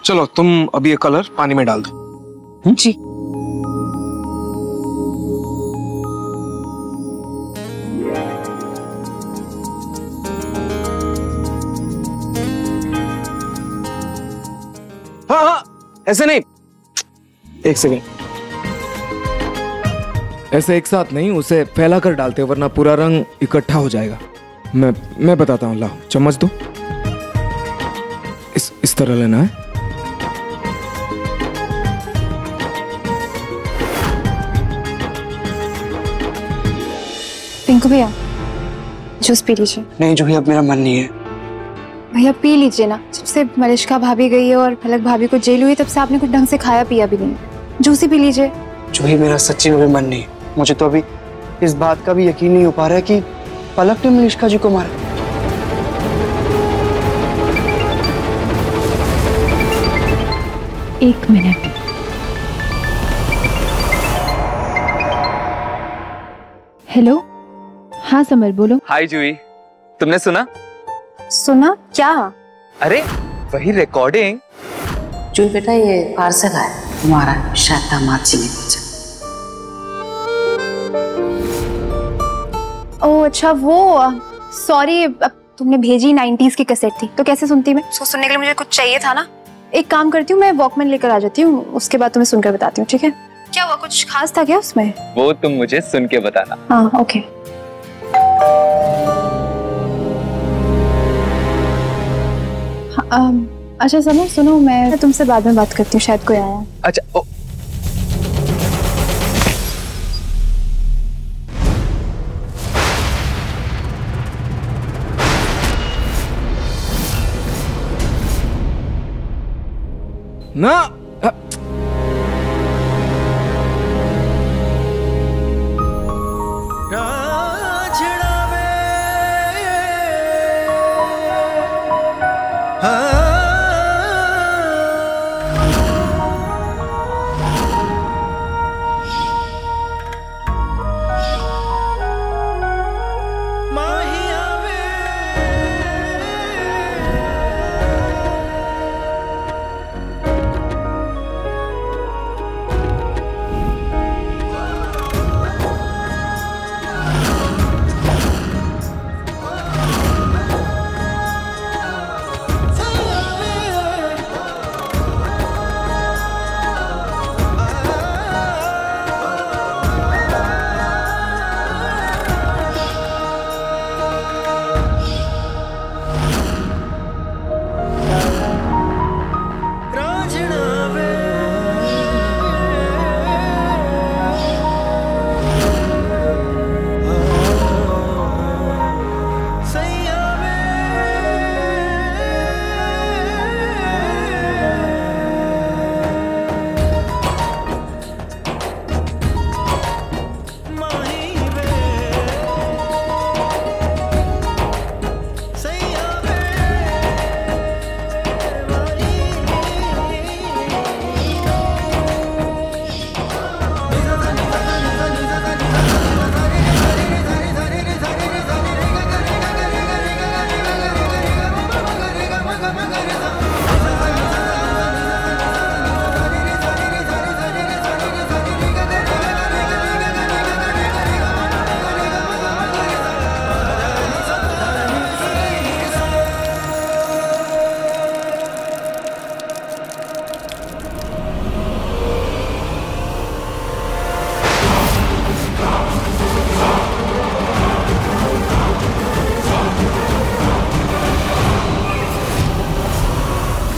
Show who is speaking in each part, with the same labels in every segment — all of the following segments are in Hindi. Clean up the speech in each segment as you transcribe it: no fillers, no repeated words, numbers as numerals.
Speaker 1: चलो तुम अभी ये कलर पानी में डाल दो।
Speaker 2: जी।
Speaker 1: हाँ हाँ, ऐसे नहीं, एक सेकेंड। ऐसे एक साथ नहीं, उसे फैला कर डालते हो वरना पूरा रंग इकट्ठा हो जाएगा। मैं बताता हूँ, लाओ चम्मच दो। इस तरह लेना है।
Speaker 2: पिंकू भैया जूस पी लीजिए।
Speaker 3: नहीं जूही, अब मेरा मन नहीं है।
Speaker 2: भैया पी लीजिए ना, जब से मलिष्का भाभी गई है और फलक भाभी को जेल हुई तब से आपने कुछ ढंग से खाया पिया भी नहीं। जूस ही पी लीजिए।
Speaker 3: जूही मेरा सच्ची में भी मन नहीं है। मुझे तो अभी इस बात का भी यकीन नहीं हो पा रहा है कि पलक ने मलिष्का जी को मारा।
Speaker 2: एक मिनट। हेलो, हाँ समर बोलो।
Speaker 4: हाय जूही, तुमने सुना?
Speaker 2: सुना क्या?
Speaker 4: अरे वही रिकॉर्डिंग।
Speaker 5: जूही बेटा, ये पार्सल आया तुम्हारा, शायद दामाद जी ने भेजा।
Speaker 2: ओह अच्छा, वो सॉरी, तुमने भेजी 90s की कैसेट थी तो कैसे सुनती मैं? उसको सुनने के लिए मुझे कुछ चाहिए था ना। एक काम करती हूँ, मैं वॉकमैन लेकर आ जाती हूँ, उसके बाद तुम्हें सुनकर बताती हूँ, ठीक है? क्या हुआ, कुछ खास था क्या उसमें?
Speaker 4: वो तुम मुझे सुन के बताना।
Speaker 2: हाँ ओके। अच्छा सुनो, मैं तुमसे बाद में बात करती हूँ, शायद कोई आया।
Speaker 4: अच्छा
Speaker 1: ना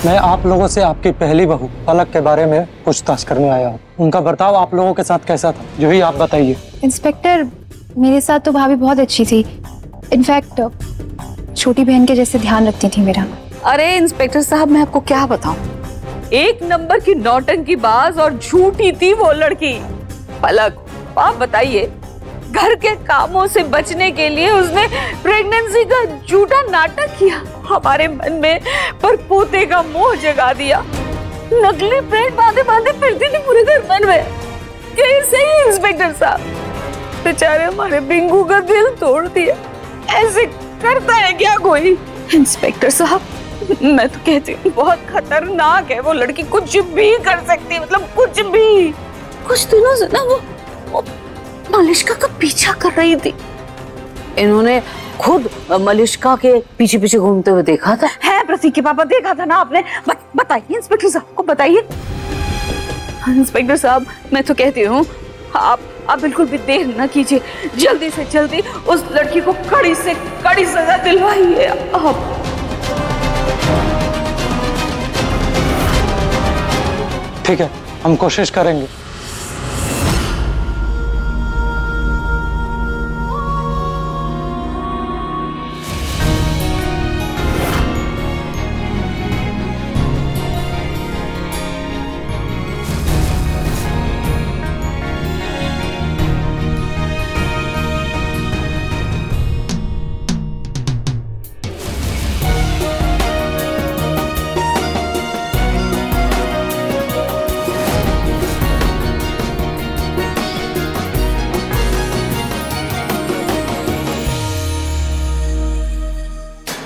Speaker 3: मैं आप लोगों से आपकी पहली बहू पलक के बारे में पूछताछ करने आया हूँ। उनका बर्ताव आप लोगों के साथ कैसा था, जो ही आप बताइए।
Speaker 2: इंस्पेक्टर, मेरे साथ तो भाभी बहुत अच्छी थी। इनफैक्ट छोटी बहन के जैसे ध्यान रखती थी मेरा।
Speaker 5: अरे इंस्पेक्टर साहब, मैं आपको क्या बताऊं, एक नंबर की नौटंकीबाज और झूठी थी वो लड़की पलक। आप बताइए, घर के कामों से बचने के लिए उसने प्रेगनेंसी का झूठा नाटक किया, हमारे मन में परपोते का मोह जगा दिया, नकली पेट बांधे बांधे फिरती थी पूरे घर मन में। कैसे ही इंस्पेक्टर साहब, बेचारे हमारे बिंगू का दिल तोड़ दिया। ऐसे करता है क्या कोई? इंस्पेक्टर साहब, मैं तो कहती हूँ बहुत खतरनाक है वो लड़की, कुछ भी कर सकती है, मतलब कुछ भी। कुछ दिनों से ना वो मलिष्का का पीछा कर रही थी।
Speaker 6: इन्होंने खुद मलिष्का के पीछे पीछे घूमते हुए देखा था।
Speaker 5: है प्रतीक के पापा, देखा था ना आपने? बताइए इंस्पेक्टर साहब को, बताइए। इंस्पेक्टर साहब मैं तो कहती हूँ आप बिल्कुल भी देर न कीजिए, जल्दी से जल्दी उस लड़की को कड़ी से कड़ी सजा दिलवाइए आप।
Speaker 3: ठीक है, हम कोशिश करेंगे।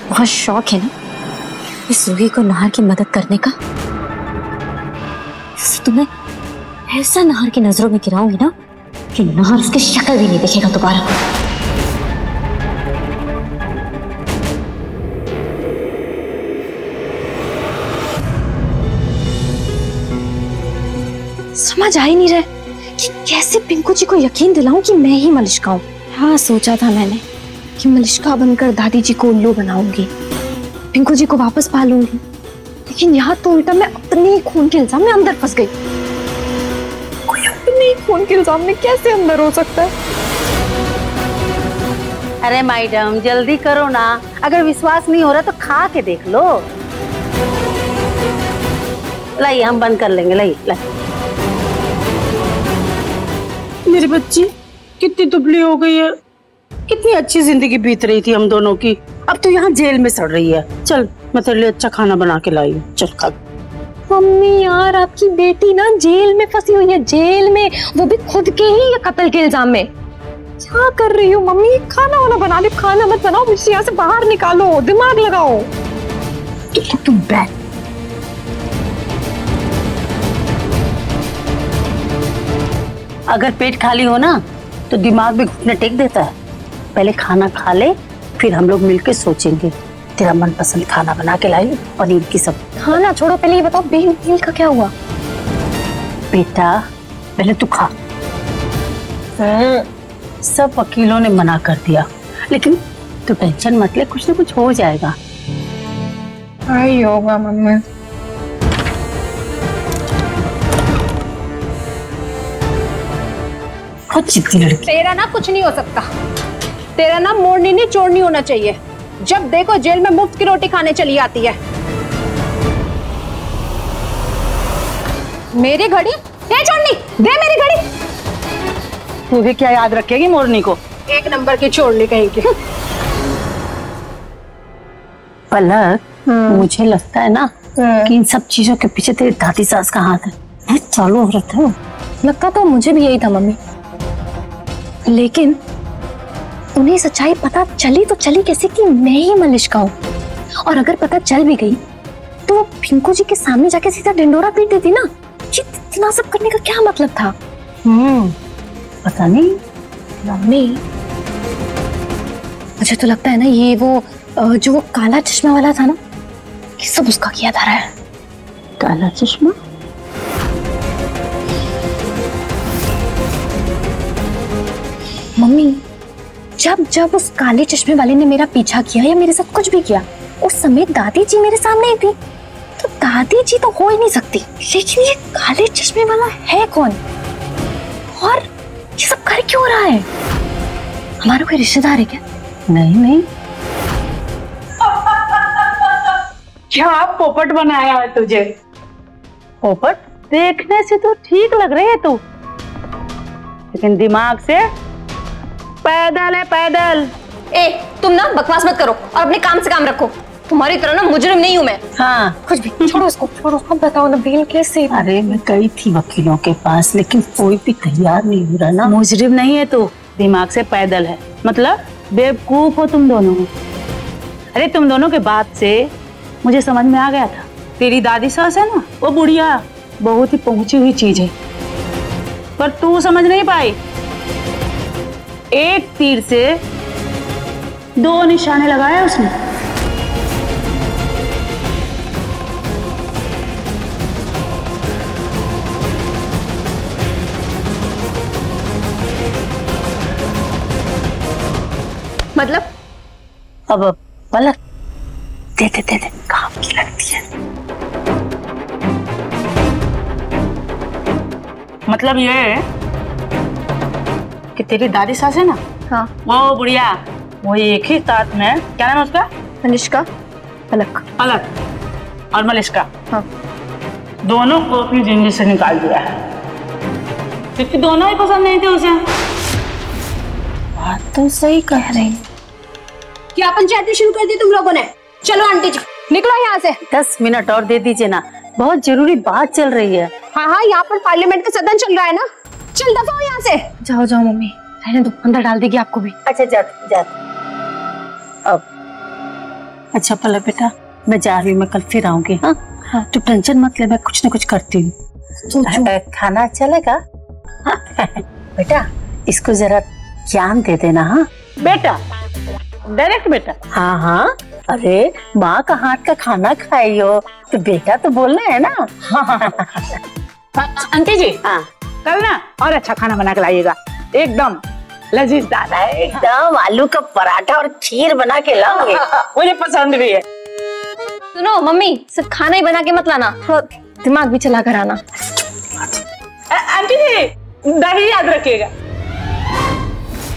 Speaker 7: बहुत शौक है ना इस रूही को नहर की मदद करने का। तुम्हें ऐसा नहर की नजरों में गिराऊंगी ना कि नहर उसकी शक्ल भी नहीं दिखेगा दोबारा।
Speaker 2: समझ आ ही नहीं रहा कि कैसे पिंकू जी को यकीन दिलाऊं कि मैं ही मलिष्का हूँ। हाँ, सोचा था मैंने कि मलिष्का बनकर दादी जी को उल्लू बनाऊंगी, पिंकू जी को वापस पालूंगी, लेकिन यहाँ तो उल्टा मैं अपने ही खून के इल्जाम में अंदर फंस गई। कोई अपने ही खून के इल्जाम में कैसे अंदर हो सकता है?
Speaker 6: अरे मैडम जल्दी करो ना, अगर विश्वास नहीं हो रहा तो खा के देख लो। लाइए हम बंद कर लेंगे, लाइए।
Speaker 8: मेरी बच्ची कितनी दुबली हो गई है, कितनी अच्छी जिंदगी बीत रही थी हम दोनों की, अब तो यहाँ जेल में सड़ रही है। चल मैं तेरे लिए अच्छा खाना बना के लाई हूँ, चल खा।
Speaker 2: मम्मी यार, आपकी बेटी ना जेल में फंसी हुई है, जेल में, वो भी खुद के ही कत्ल के इल्जाम में। क्या कर रही हो मम्मी? खाना वाना बना ले, खाना मत बनाओ, मुझे यहाँ से बाहर निकालो, दिमाग लगाओ।
Speaker 8: तुम बैठ।
Speaker 6: अगर पेट खाली हो ना तो दिमाग भी घुटने टेक देता है। पहले खाना खा ले, फिर हम लोग मिलकर सोचेंगे। तेरा मनपसंद खाना बना के लाई, पनीर की सब्जी।
Speaker 2: खाना छोड़ो, पहले ये बताओ बेल का क्या हुआ?
Speaker 6: बेटा पहले तू खा। सब वकीलों ने मना कर दिया, लेकिन तू टेंशन मत ले, कुछ ना कुछ हो जाएगा।
Speaker 2: आई होगा मम्मी।
Speaker 6: बहुत जिद्दी लड़की।
Speaker 2: तेरा ना कुछ नहीं हो सकता, तेरा ना मोड़नी नहीं चोड़नी होना चाहिए। जब देखो जेल में मुफ्त की रोटी खाने चली आती है। मेरी घड़ी दे, चोड़नी दे मेरी घड़ी।
Speaker 8: तू भी क्या याद रखेगी मोरनी को?
Speaker 2: एक नंबर की चोड़नी कहेंगी।
Speaker 6: पलक, मुझे लगता है ना कि इन सब चीजों के पीछे तेरी दादी सास का हाथ है। चालू हो रहा था।
Speaker 2: लगता तो मुझे भी यही था मम्मी, लेकिन उन्हें सच्चाई पता चली तो चली कैसे कि मैं ही मलिष्का हूँ। और अगर पता चल भी गई तो पिंकू जी के सामने जाके सीधा ढिंडोरा पीट देती ना। इतना सब करने का क्या मतलब था?
Speaker 6: पता नहीं
Speaker 2: मम्मी, मुझे तो लगता है ना ये वो जो वो काला चश्मा वाला था ना, ये सब उसका किया धारा है।
Speaker 6: काला चश्मा?
Speaker 2: मम्मी, जब उस काले चश्मे वाले ने मेरा पीछा किया या मेरे साथ कुछ भी किया, उस समय दादी जी मेरे सामने ही थी। तो दादी जी तो हो ही नहीं सकती, लेकिन ये काले चश्मे वाला है कौन? और ये सब कर क्यों रहा है? हमारा कोई रिश्तेदार है क्या?
Speaker 6: नहीं।
Speaker 8: क्या पोपट बनाया है तुझे?
Speaker 6: पोपट देखने से तो ठीक लग रही है तू, लेकिन दिमाग से पैदल है, पैदल।
Speaker 2: ए, तुम ना बकवास मत करो और अपने काम से काम रखो। तुम्हारी तरह ना मुजरिम नहीं हूँ मैं।
Speaker 6: हाँ,
Speaker 2: कुछ भी छोड़ो, इसको छोड़ो। अब बताओ ना बेल कैसे?
Speaker 6: अरे मैं गई थी वकीलों के पास, लेकिन कोई भी तैयार नहीं हो रहा ना। मुजरिम नहीं है तू, दिमाग से पैदल है, मतलब बेवकूफ हो तुम दोनों। अरे तुम दोनों के बाद से
Speaker 8: मुझे समझ में आ गया था। तेरी दादी सास है ना, वो बुढ़िया बहुत ही पहुंची हुई चीज है, पर तू समझ नहीं पाई। एक तीर से 2 निशाने लगाए उसने।
Speaker 2: मतलब?
Speaker 6: अब पलक दे दे दे दे, काम की लगती है।
Speaker 8: मतलब ये है कि तेरी दादी सास है ना,
Speaker 2: हाँ।
Speaker 8: वो बुढ़िया, वो एक ही साथ में, क्या नाम है उसका?
Speaker 2: मलिष्का, पलक।
Speaker 8: पलक और मलिष्का,
Speaker 2: हाँ।
Speaker 8: दोनों को अपनी जिंदगी से निकाल दिया है, क्योंकि दोनों ही पसंद नहीं थे उसे। बात तो सही कह रही।
Speaker 2: क्या पंचायती शुरू कर दी तुम लोगों ने? चलो आंटी जी निकलो यहाँ से।
Speaker 6: 10 मिनट और दे दीजिए ना, बहुत जरूरी बात चल रही है।
Speaker 2: हाँ हाँ, यहाँ पर पार्लियामेंट का सदन चल रहा है ना। चल दफा हो यहाँ से। जाओ जाओ मम्मी, रहने दो, अंदर डाल देगी आपको भी।
Speaker 6: अच्छा जाते जाते। अब अच्छा पलक बेटा, मैं जा रही हूँ, मैं कल फिर आऊंगी। हाँ हाँ, तू टेंशन मत ले, मैं कुछ न कुछ करती हूँ। खाना चलेगा? बेटा इसको जरा ज्ञान दे देना। हाँ
Speaker 8: बेटा, डायरेक्ट बेटा।
Speaker 6: हाँ हाँ, अरे माँ का हाथ का खाना खाई हो तो बेटा तो बोलना है ना।
Speaker 8: आंटी जी,
Speaker 6: हाँ
Speaker 8: कल ना और अच्छा खाना बना के लाइएगा, एकदम लजीज दादा है,
Speaker 6: एकदम आलू का पराठा और खीर बना के लाओगे।
Speaker 8: मुझे पसंद भी है।
Speaker 2: सुनो मम्मी, सिर्फ खाना ही बना के मत लाना, थोड़ा दिमाग भी चला कर आना।
Speaker 8: आंटी जी दही याद रखिएगा।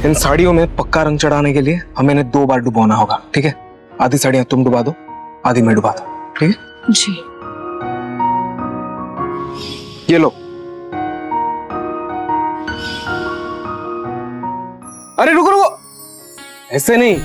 Speaker 1: इन साड़ियों में पक्का रंग चढ़ाने के लिए हमें इन्हें 2 बार डुबोना होगा, ठीक है? आधी साड़ियां तुम डुबा दो, आधी मैं डुबा दूं, ठीक है?
Speaker 2: जी।
Speaker 1: ये लो। अरे रुको रुको, ऐसे नहीं।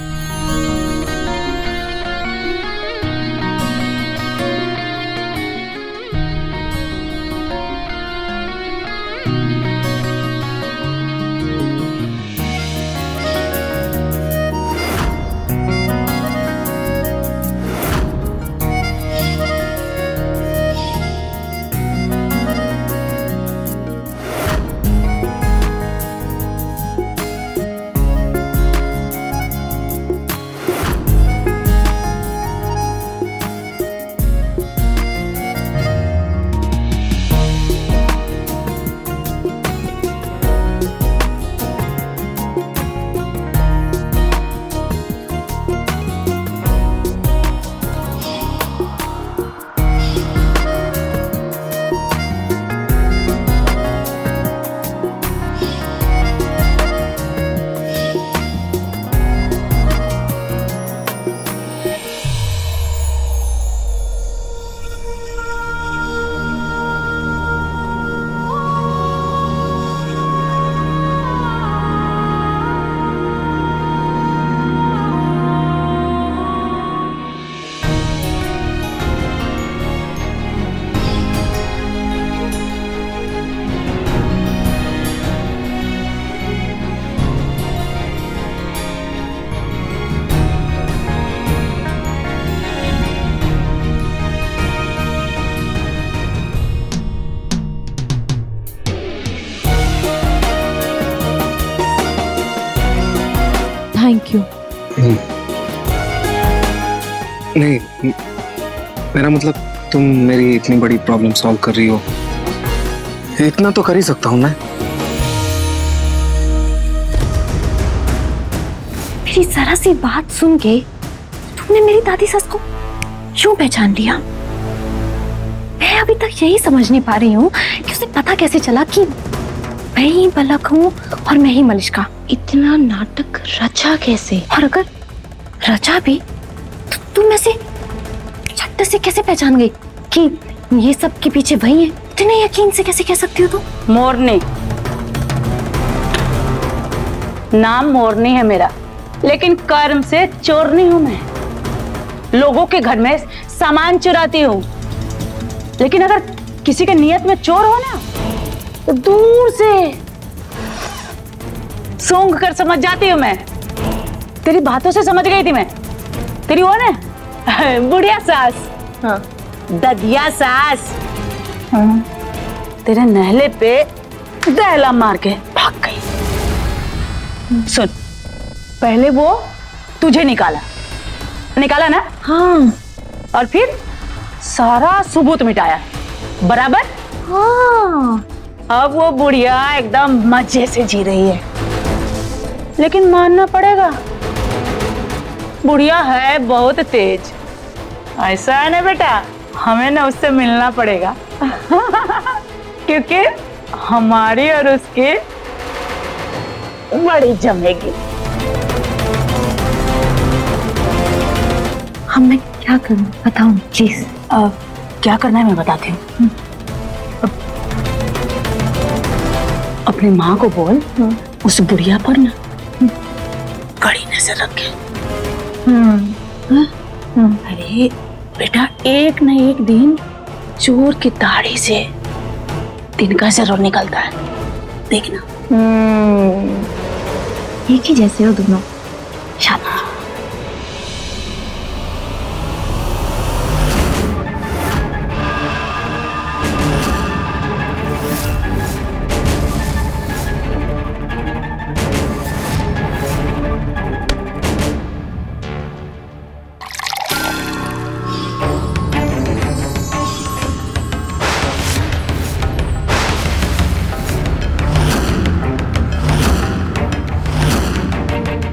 Speaker 2: Thank you.
Speaker 1: नहीं, मेरा मतलब तुम मेरी इतनी बड़ी प्रॉब्लम सॉल्व कर रही हो, इतना तो कर ही सकता हूँ मैं।
Speaker 2: मेरी जरा सी बात सुन के तुमने मेरी दादी सास को क्यों पहचान लिया? मैं अभी तक यही समझ नहीं पा रही हूँ कि उसे पता कैसे चला कि मैं ही पलक हूँ और मैं ही मलिष्का। इतना नाटक रचा कैसे? और अगर रचा भी तो तुम ऐसे झट से कैसे पहचान गई कि ये सब के पीछे वही है? इतने यकीन से कैसे कह सकती हो तुम?
Speaker 8: मोरनी, नाम मोरनी है मेरा, लेकिन कर्म से चोरनी हूं मैं। लोगों के घर में सामान चुराती हूँ, लेकिन अगर किसी के नियत में चोर हो ना तो दूर से सूंघ कर समझ जाती हूँ मैं। तेरी बातों से समझ गई थी मैं। तेरी वो ना बुढ़िया सास, हाँ ददिया सास, हाँ तेरे नहले पे दहला मार के भाग गई। सुन, पहले वो तुझे निकाला ना? हाँ। और फिर सारा सबूत मिटाया, बराबर? हाँ। अब वो बुढ़िया एकदम मजे से जी रही है, लेकिन मानना पड़ेगा बुढ़िया है बहुत तेज। ऐसा है ना बेटा, हमें ना उससे मिलना पड़ेगा क्योंकि हमारी और उसकी बड़ी जमेगी।
Speaker 7: हम मैं क्या करूं बताओ प्लीज।
Speaker 8: क्या करना है मैं बताती हूँ। अपनी माँ को बोल उस बुढ़िया पर ना कड़ी नजर रखे। अरे बेटा, एक न एक दिन चोर की दाढ़ी से दिन का जरूर निकलता है, देखना।
Speaker 7: एक ही जैसे हो दोनों। शाबाश।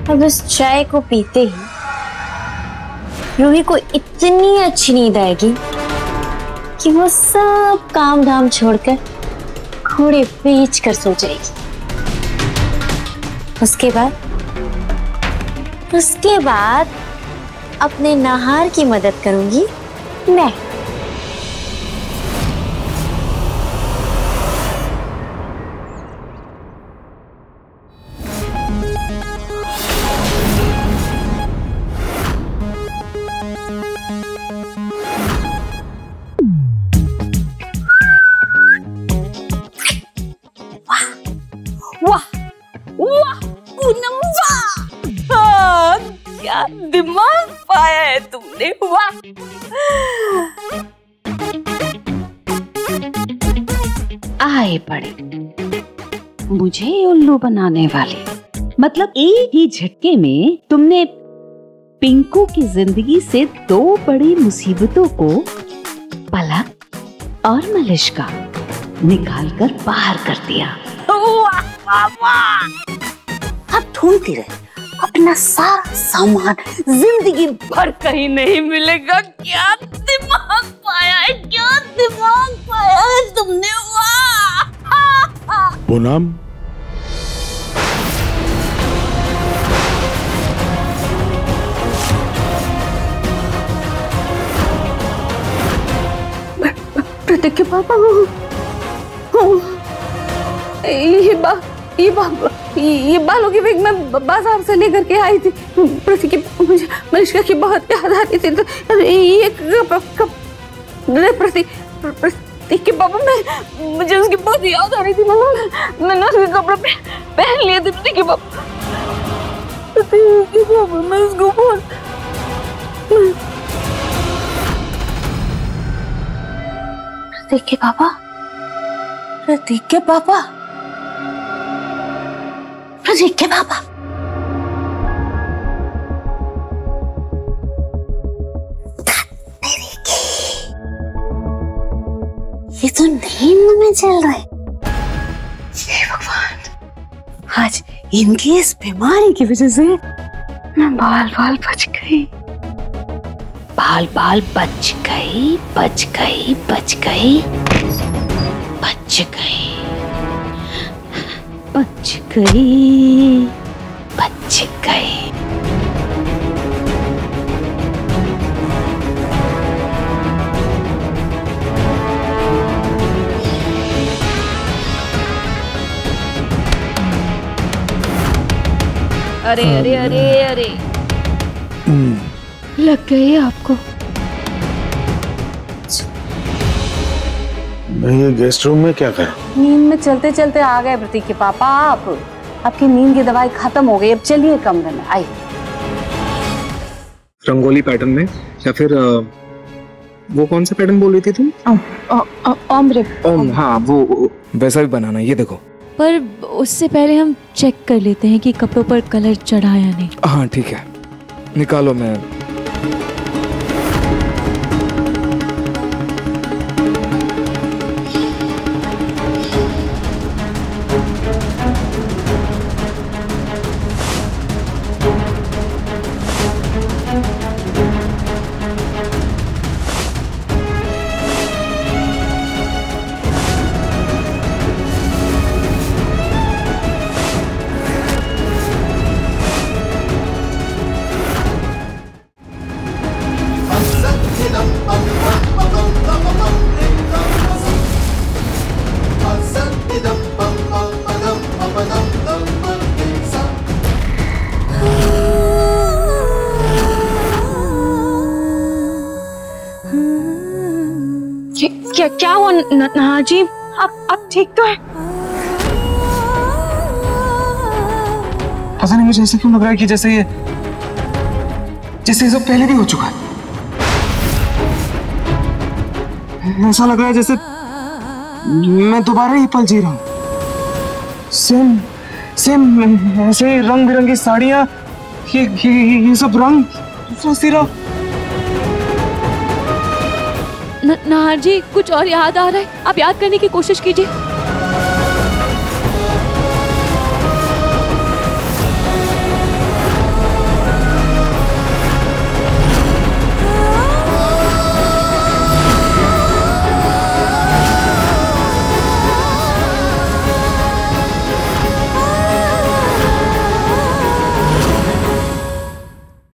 Speaker 7: अब इस चाय को पीते ही रूही को इतनी अच्छी नींद आएगी कि वो सब काम धाम छोड़कर घोड़े बेच कर सो जाएगी। उसके बाद अपने नाहार की मदद करूंगी मैं।
Speaker 5: क्या दिमाग पाया है तुमने, वाह।
Speaker 9: आए पड़े मुझे उल्लू बनाने वाले। मतलब एक ही झटके में तुमने पिंकू की जिंदगी से दो बड़ी मुसीबतों को, पलक और मलिश्का, निकालकर बाहर कर दिया।
Speaker 5: वाह वाह वाह।
Speaker 6: अब ढूंढती रहे अपना सारा सामान, जिंदगी भर
Speaker 5: कहीं नहीं मिलेगा। क्या दिमाग पाया है, क्या दिमाग पाया है तुमने, वाह।
Speaker 10: पूनम,
Speaker 5: प्रतीक के पापा, ये बालों की विग मैं बाजार से लेकर के आई थी। प्रतीक की, मुझे मलिश्का की बहुत याद आ रही थी, तो ये प्रतीक के पापा, मुझे उसकी बहुत याद आ रही थी। मैंने उसके कपड़े पहन लिए थे। प्रतीक के पापा, मैं उसको बहुत
Speaker 6: प्रतीक के पापा, प्रतीक के पापा, प्रतीक के पापा। ये तो नींद में चल रहा है। हे भगवान, आज इनकी इस बीमारी की वजह से मैं बाल बच गई।
Speaker 9: बाल बच गई, बच गई, बच गई, बच गई, बच गई, बच गई।
Speaker 5: अरे अरे अरे अरे, लग गई आपको।
Speaker 10: मैं ये गेस्ट रूम में क्या करूं?
Speaker 8: नींद में चलते चलते आ गए प्रतीक के पापा। आपकी नींद की दवाई खत्म हो गई, अब चलिए कमरे में आइए।
Speaker 1: रंगोली पैटर्न में, या फिर वो कौन सा पैटर्न बोल रही थी तुम? ओम, हाँ वो वैसा भी बनाना। ये देखो।
Speaker 11: पर उससे पहले हम चेक कर लेते हैं कि कपड़ों पर कलर चढ़ा या नहीं।
Speaker 1: हाँ ठीक है, निकालो। मैं
Speaker 2: क्या हुआ नहा जी? आप ठीक तो है?
Speaker 1: पता नहीं मुझे ऐसा क्यों लग रहा है कि जैसे ये सब पहले भी हो चुका है। ऐसा लग रहा है जैसे मैं दोबारा ही पल जी रहा हूँ। सेम ऐसे रंग बिरंगी साड़ियाँ, ये सब रंग दूसरा सिरा।
Speaker 11: नाहर जी कुछ और याद आ रहा है, आप याद करने की कोशिश कीजिए।